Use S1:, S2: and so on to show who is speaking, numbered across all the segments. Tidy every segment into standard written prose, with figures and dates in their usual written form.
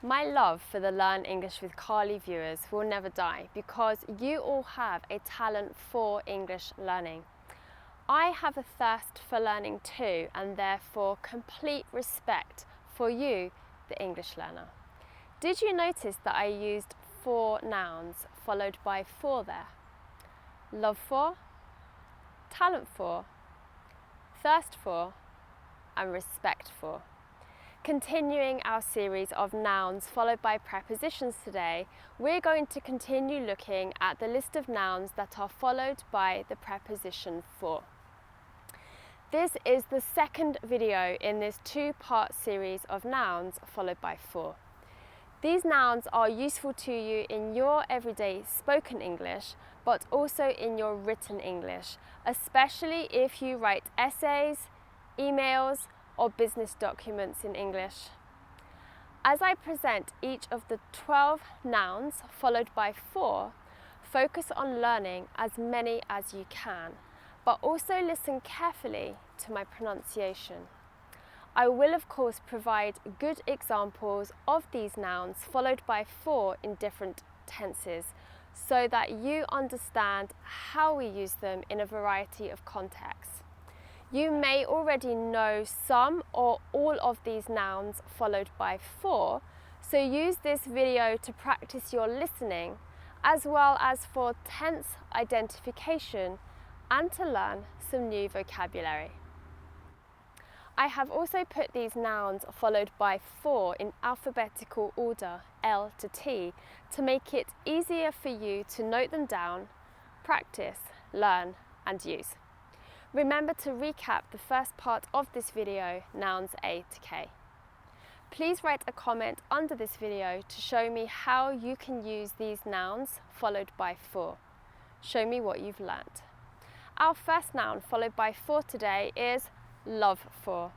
S1: My love for the Learn English with Carly viewers will never die because you all have a talent for English learning. I have a thirst for learning too, and therefore complete respect for you, the English learner. Did you notice that I used 4 nouns followed by 4 there? Love for, talent for, thirst for, and respect for. Continuing our series of nouns followed by prepositions today, we're going to continue looking at the list of nouns that are followed by the preposition for. This is the second video in this 2-part series of nouns followed by for. These nouns are useful to you in your everyday spoken English, but also in your written English, especially if you write essays, emails, or business documents in English. As I present each of the 12 nouns followed by for, focus on learning as many as you can, but also listen carefully to my pronunciation. I will of course provide good examples of these nouns followed by for in different tenses, so that you understand how we use them in a variety of contexts. You may already know some or all of these nouns followed by for, so use this video to practice your listening as well as for tense identification and to learn some new vocabulary. I have also put these nouns followed by for in alphabetical order, L to T, to make it easier for you to note them down, practice, learn and use. Remember to recap the first part of this video, nouns A to K. Please write a comment under this video to show me how you can use these nouns followed by for. Show me what you've learnt. Our first noun followed by for today is love for.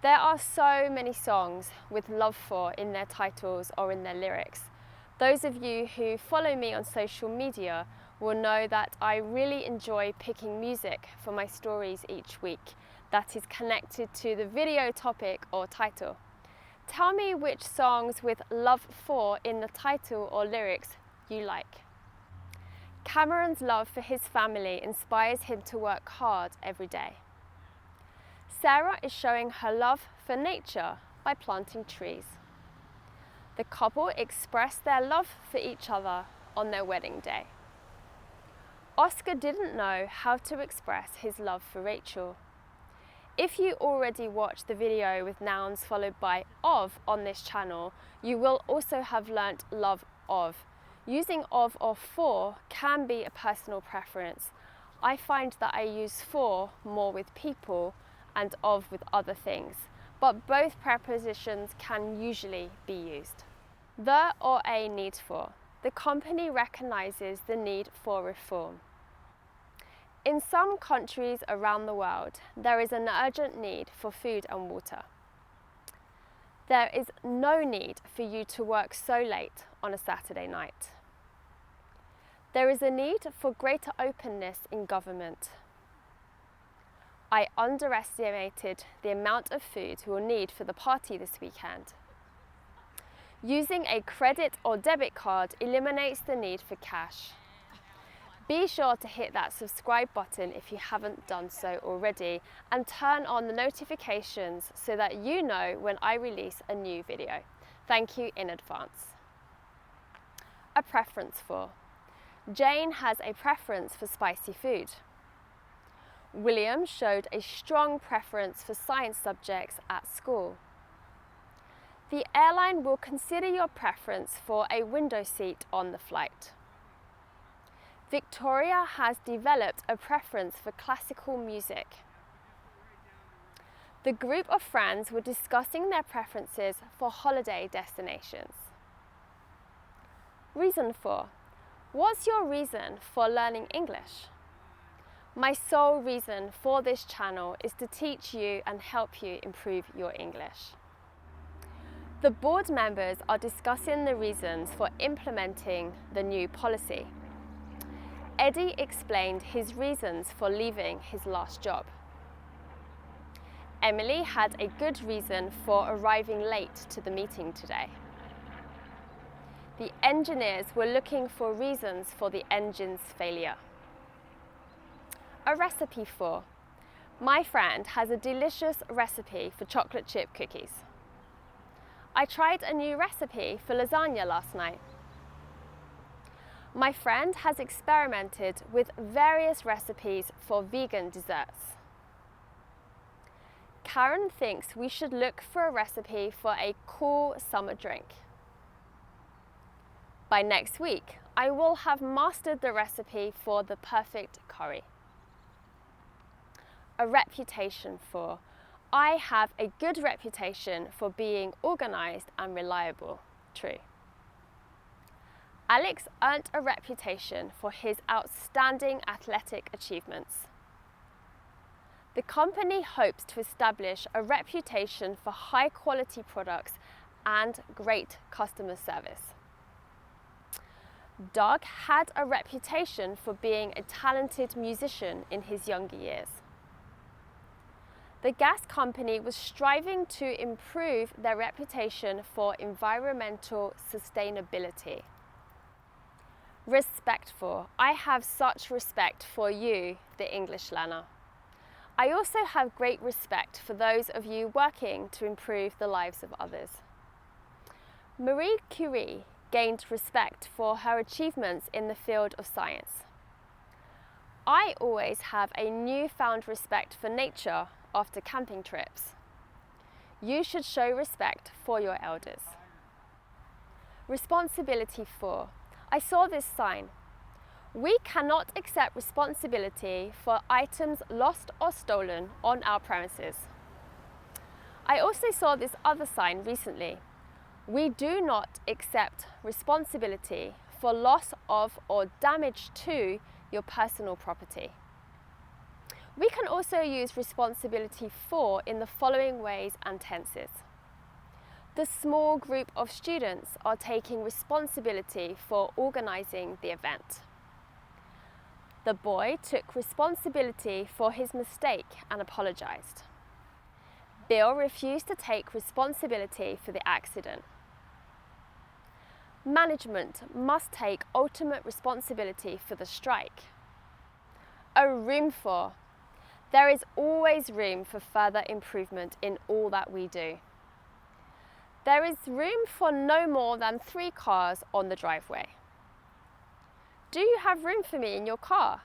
S1: There are so many songs with love for in their titles or in their lyrics. Those of you who follow me on social media will know that I really enjoy picking music for my stories each week that is connected to the video topic or title. Tell me which songs with love for in the title or lyrics you like. Cameron's love for his family inspires him to work hard every day. Sarah is showing her love for nature by planting trees. The couple expressed their love for each other on their wedding day. Oscar didn't know how to express his love for Rachel. If you already watched the video with nouns followed by of on this channel, you will also have learnt love of. Using of or for can be a personal preference. I find that I use for more with people and of with other things, but both prepositions can usually be used. The or a need for. The company recognises the need for reform. In some countries around the world, there is an urgent need for food and water. There is no need for you to work so late on a Saturday night. There is a need for greater openness in government. I underestimated the amount of food we'll need for the party this weekend. Using a credit or debit card eliminates the need for cash. Be sure to hit that subscribe button if you haven't done so already, and turn on the notifications so that you know when I release a new video. Thank you in advance. A preference for. Jane has a preference for spicy food. William showed a strong preference for science subjects at school. The airline will consider your preference for a window seat on the flight. Victoria has developed a preference for classical music. The group of friends were discussing their preferences for holiday destinations. Reason for. What's your reason for learning English? My sole reason for this channel is to teach you and help you improve your English. The board members are discussing the reasons for implementing the new policy. Eddie explained his reasons for leaving his last job. Emily had a good reason for arriving late to the meeting today. The engineers were looking for reasons for the engine's failure. A recipe for. My friend has a delicious recipe for chocolate chip cookies. I tried a new recipe for lasagna last night. My friend has experimented with various recipes for vegan desserts. Karen thinks we should look for a recipe for a cool summer drink. By next week, I will have mastered the recipe for the perfect curry. A reputation for. I have a good reputation for being organized and reliable. True. Alex earned a reputation for his outstanding athletic achievements. The company hopes to establish a reputation for high-quality products and great customer service. Doug had a reputation for being a talented musician in his younger years. The gas company was striving to improve their reputation for environmental sustainability. Respect for. I have such respect for you, the English learner. I also have great respect for those of you working to improve the lives of others. Marie Curie gained respect for her achievements in the field of science. I always have a newfound respect for nature after camping trips. You should show respect for your elders. Responsibility for. I saw this sign. We cannot accept responsibility for items lost or stolen on our premises. I also saw this other sign recently. We do not accept responsibility for loss of or damage to your personal property. We can also use responsibility for in the following ways and tenses. The small group of students are taking responsibility for organizing the event. The boy took responsibility for his mistake and apologized. Bill refused to take responsibility for the accident. Management must take ultimate responsibility for the strike. A room for. There is always room for further improvement in all that we do. There is room for no more than 3 cars on the driveway. Do you have room for me in your car?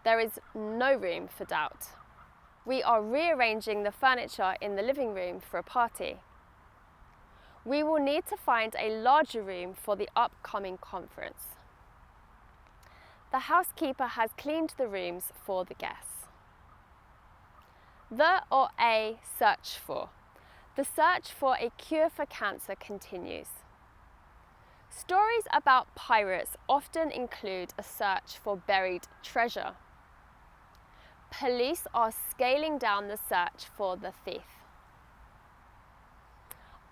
S1: There is no room for doubt. We are rearranging the furniture in the living room for a party. We will need to find a larger room for the upcoming conference. The housekeeper has cleaned the rooms for the guests. The or a search for. The search for a cure for cancer continues. Stories about pirates often include a search for buried treasure. Police are scaling down the search for the thief.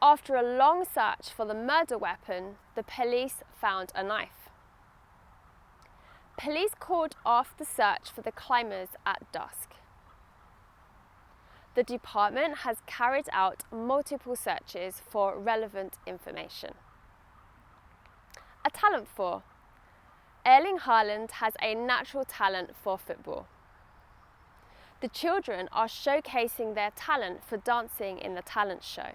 S1: After a long search for the murder weapon, the police found a knife. Police called off the search for the climbers at dusk. The department has carried out multiple searches for relevant information. A talent for. Erling Haaland has a natural talent for football. The children are showcasing their talent for dancing in the talent show.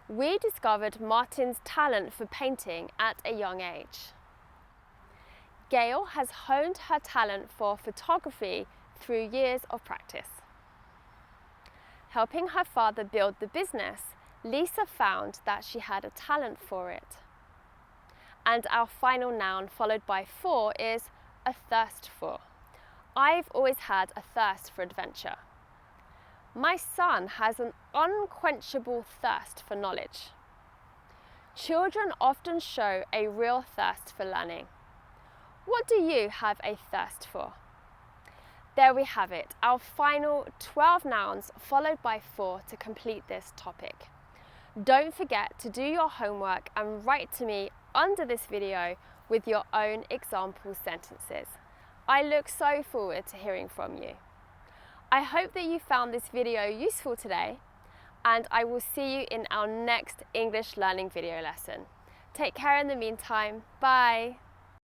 S1: We discovered Martin's talent for painting at a young age. Gail has honed her talent for photography through years of practice. Helping her father build the business, Lisa found that she had a talent for it. And our final noun followed by for is a thirst for. I've always had a thirst for adventure. My son has an unquenchable thirst for knowledge. Children often show a real thirst for learning. What do you have a thirst for? There we have it, our final 12 nouns followed by for to complete this topic. Don't forget to do your homework and write to me under this video with your own example sentences. I look so forward to hearing from you. I hope that you found this video useful today, and I will see you in our next English learning video lesson. Take care in the meantime. Bye!